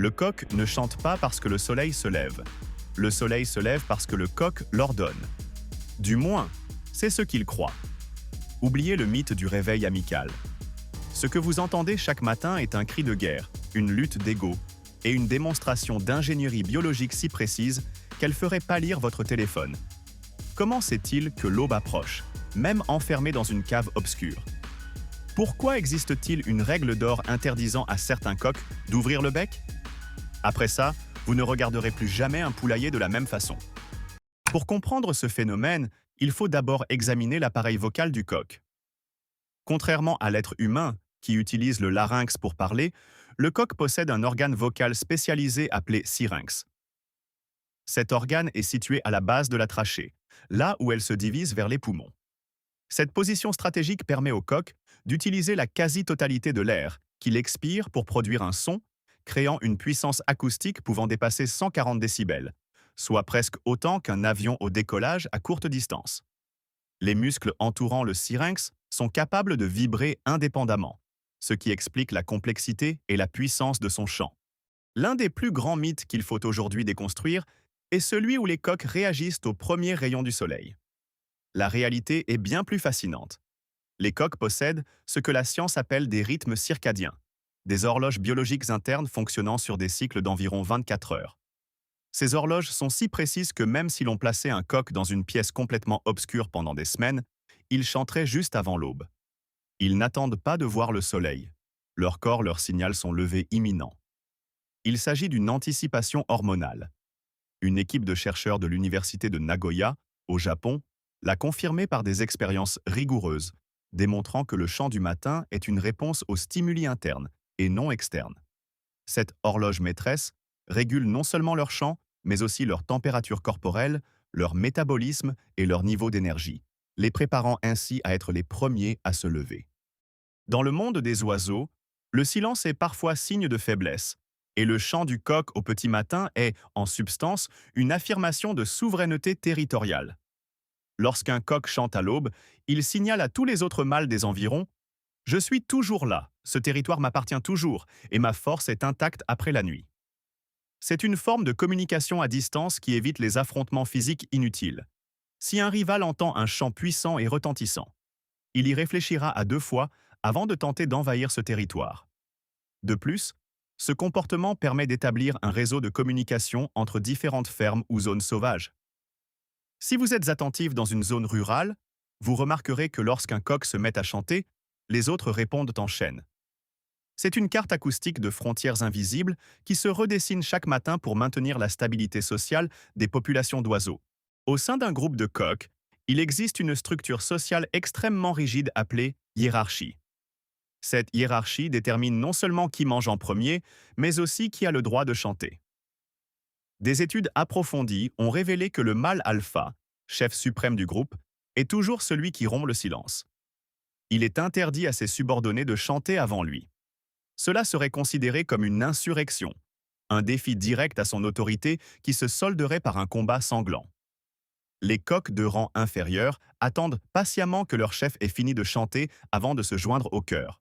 Le coq ne chante pas parce que le soleil se lève. Le soleil se lève parce que le coq l'ordonne. Du moins, c'est ce qu'il croit. Oubliez le mythe du réveil amical. Ce que vous entendez chaque matin est un cri de guerre, une lutte d'ego et une démonstration d'ingénierie biologique si précise qu'elle ferait pâlir votre téléphone. Comment sait-il que l'aube approche, même enfermé dans une cave obscure? Pourquoi existe-t-il une règle d'or interdisant à certains coqs d'ouvrir le bec? Après ça, vous ne regarderez plus jamais un poulailler de la même façon. Pour comprendre ce phénomène, il faut d'abord examiner l'appareil vocal du coq. Contrairement à l'être humain, qui utilise le larynx pour parler, le coq possède un organe vocal spécialisé appelé syrinx. Cet organe est situé à la base de la trachée, là où elle se divise vers les poumons. Cette position stratégique permet au coq d'utiliser la quasi-totalité de l'air qu'il expire pour produire un son, créant une puissance acoustique pouvant dépasser 140 décibels, soit presque autant qu'un avion au décollage à courte distance. Les muscles entourant le syrinx sont capables de vibrer indépendamment, ce qui explique la complexité et la puissance de son chant. L'un des plus grands mythes qu'il faut aujourd'hui déconstruire est celui où les coqs réagissent aux premiers rayons du soleil. La réalité est bien plus fascinante. Les coqs possèdent ce que la science appelle des rythmes circadiens, des horloges biologiques internes fonctionnant sur des cycles d'environ 24 heures. Ces horloges sont si précises que même si l'on plaçait un coq dans une pièce complètement obscure pendant des semaines, il chanterait juste avant l'aube. Ils n'attendent pas de voir le soleil. Leur corps leur signale son lever imminent. Il s'agit d'une anticipation hormonale. Une équipe de chercheurs de l'université de Nagoya, au Japon, l'a confirmé par des expériences rigoureuses, démontrant que le chant du matin est une réponse aux stimuli internes et non externes. Cette horloge maîtresse régule non seulement leur chant, mais aussi leur température corporelle, leur métabolisme et leur niveau d'énergie, les préparant ainsi à être les premiers à se lever. Dans le monde des oiseaux, le silence est parfois signe de faiblesse, et le chant du coq au petit matin est, en substance, une affirmation de souveraineté territoriale. Lorsqu'un coq chante à l'aube, il signale à tous les autres mâles des environs « Je suis toujours là, ce territoire m'appartient toujours, et ma force est intacte après la nuit ». C'est une forme de communication à distance qui évite les affrontements physiques inutiles. Si un rival entend un chant puissant et retentissant, il y réfléchira à 2 fois avant de tenter d'envahir ce territoire. De plus, ce comportement permet d'établir un réseau de communication entre différentes fermes ou zones sauvages. Si vous êtes attentif dans une zone rurale, vous remarquerez que lorsqu'un coq se met à chanter, les autres répondent en chaîne. C'est une carte acoustique de frontières invisibles qui se redessine chaque matin pour maintenir la stabilité sociale des populations d'oiseaux. Au sein d'un groupe de coqs, il existe une structure sociale extrêmement rigide appelée hiérarchie. Cette hiérarchie détermine non seulement qui mange en premier, mais aussi qui a le droit de chanter. Des études approfondies ont révélé que le mâle alpha, chef suprême du groupe, est toujours celui qui rompt le silence. Il est interdit à ses subordonnés de chanter avant lui. Cela serait considéré comme une insurrection, un défi direct à son autorité qui se solderait par un combat sanglant. Les coqs de rang inférieur attendent patiemment que leur chef ait fini de chanter avant de se joindre au chœur.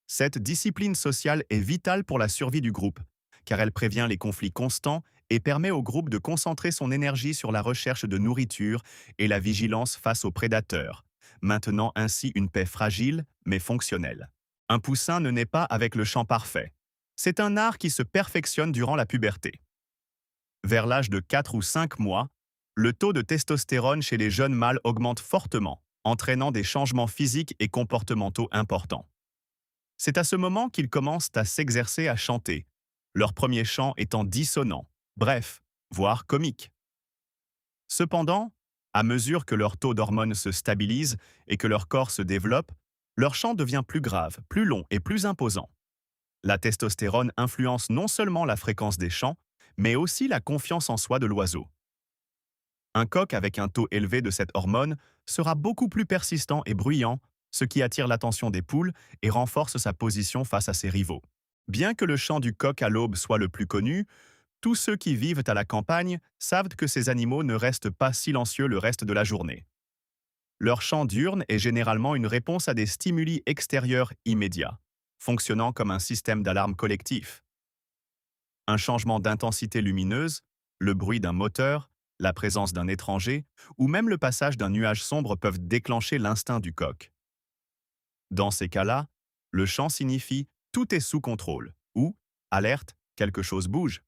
Cette discipline sociale est vitale pour la survie du groupe, car elle prévient les conflits constants et permet au groupe de concentrer son énergie sur la recherche de nourriture et la vigilance face aux prédateurs, maintenant ainsi une paix fragile mais fonctionnelle. Un poussin ne naît pas avec le chant parfait. C'est un art qui se perfectionne durant la puberté. Vers l'âge de 4 ou 5 mois, le taux de testostérone chez les jeunes mâles augmente fortement, entraînant des changements physiques et comportementaux importants. C'est à ce moment qu'ils commencent à s'exercer à chanter, leur premier chant étant dissonant, bref, voire comique. Cependant, à mesure que leur taux d'hormones se stabilise et que leur corps se développe, leur chant devient plus grave, plus long et plus imposant. La testostérone influence non seulement la fréquence des chants, mais aussi la confiance en soi de l'oiseau. Un coq avec un taux élevé de cette hormone sera beaucoup plus persistant et bruyant, ce qui attire l'attention des poules et renforce sa position face à ses rivaux. Bien que le chant du coq à l'aube soit le plus connu, tous ceux qui vivent à la campagne savent que ces animaux ne restent pas silencieux le reste de la journée. Leur chant diurne est généralement une réponse à des stimuli extérieurs immédiats, fonctionnant comme un système d'alarme collectif. Un changement d'intensité lumineuse, le bruit d'un moteur, la présence d'un étranger ou même le passage d'un nuage sombre peuvent déclencher l'instinct du coq. Dans ces cas-là, le chant signifie «tout est sous contrôle» ou «alerte, quelque chose bouge».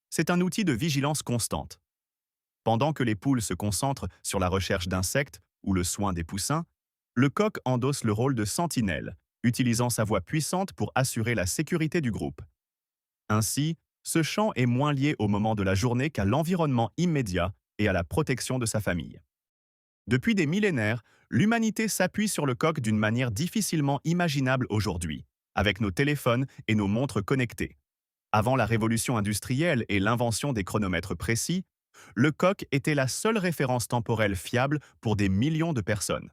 C'est un outil de vigilance constante. Pendant que les poules se concentrent sur la recherche d'insectes ou le soin des poussins, le coq endosse le rôle de sentinelle, utilisant sa voix puissante pour assurer la sécurité du groupe. Ainsi, ce chant est moins lié au moment de la journée qu'à l'environnement immédiat et à la protection de sa famille. Depuis des millénaires, l'humanité s'appuie sur le coq d'une manière difficilement imaginable aujourd'hui, avec nos téléphones et nos montres connectées. Avant la révolution industrielle et l'invention des chronomètres précis, le coq était la seule référence temporelle fiable pour des millions de personnes.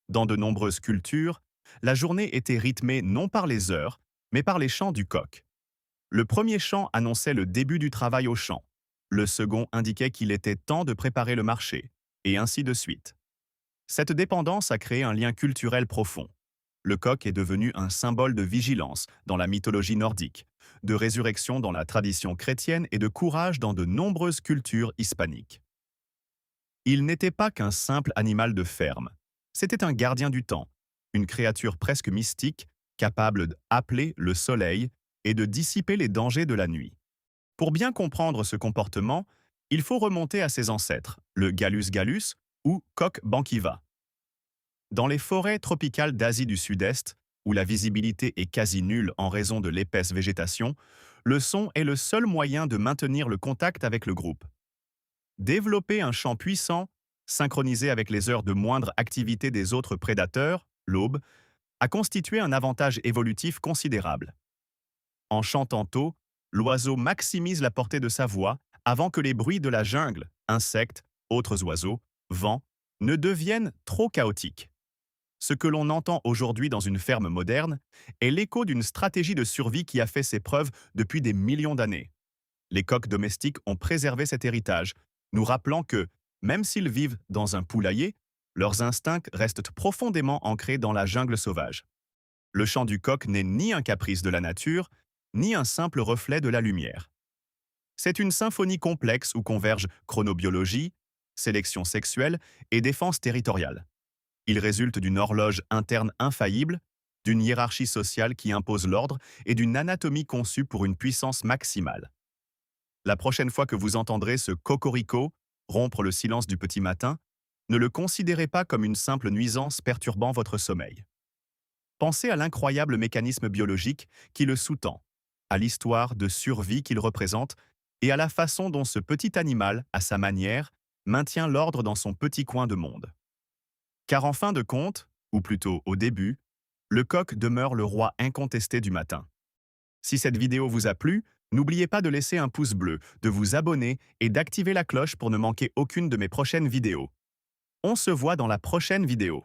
Dans de nombreuses cultures, la journée était rythmée non par les heures, mais par les chants du coq. Le premier chant annonçait le début du travail au champ. Le second indiquait qu'il était temps de préparer le marché, et ainsi de suite. Cette dépendance a créé un lien culturel profond. Le coq est devenu un symbole de vigilance dans la mythologie nordique, de résurrection dans la tradition chrétienne et de courage dans de nombreuses cultures hispaniques. Il n'était pas qu'un simple animal de ferme. C'était un gardien du temps, une créature presque mystique, capable d'appeler le soleil et de dissiper les dangers de la nuit. Pour bien comprendre ce comportement, il faut remonter à ses ancêtres, le Gallus gallus ou coq banquiva. Dans les forêts tropicales d'Asie du Sud-Est, où la visibilité est quasi nulle en raison de l'épaisse végétation, le son est le seul moyen de maintenir le contact avec le groupe. Développer un chant puissant, synchronisé avec les heures de moindre activité des autres prédateurs, l'aube, a constitué un avantage évolutif considérable. En chantant tôt, l'oiseau maximise la portée de sa voix avant que les bruits de la jungle, insectes, autres oiseaux, vent, ne deviennent trop chaotiques. Ce que l'on entend aujourd'hui dans une ferme moderne est l'écho d'une stratégie de survie qui a fait ses preuves depuis des millions d'années. Les coqs domestiques ont préservé cet héritage, nous rappelant que, même s'ils vivent dans un poulailler, leurs instincts restent profondément ancrés dans la jungle sauvage. Le chant du coq n'est ni un caprice de la nature, ni un simple reflet de la lumière. C'est une symphonie complexe où convergent chronobiologie, sélection sexuelle et défense territoriale. Il résulte d'une horloge interne infaillible, d'une hiérarchie sociale qui impose l'ordre et d'une anatomie conçue pour une puissance maximale. La prochaine fois que vous entendrez ce cocorico rompre le silence du petit matin, ne le considérez pas comme une simple nuisance perturbant votre sommeil. Pensez à l'incroyable mécanisme biologique qui le sous-tend, à l'histoire de survie qu'il représente et à la façon dont ce petit animal, à sa manière, maintient l'ordre dans son petit coin de monde. Car en fin de compte, ou plutôt au début, le coq demeure le roi incontesté du matin. Si cette vidéo vous a plu, n'oubliez pas de laisser un pouce bleu, de vous abonner et d'activer la cloche pour ne manquer aucune de mes prochaines vidéos. On se voit dans la prochaine vidéo.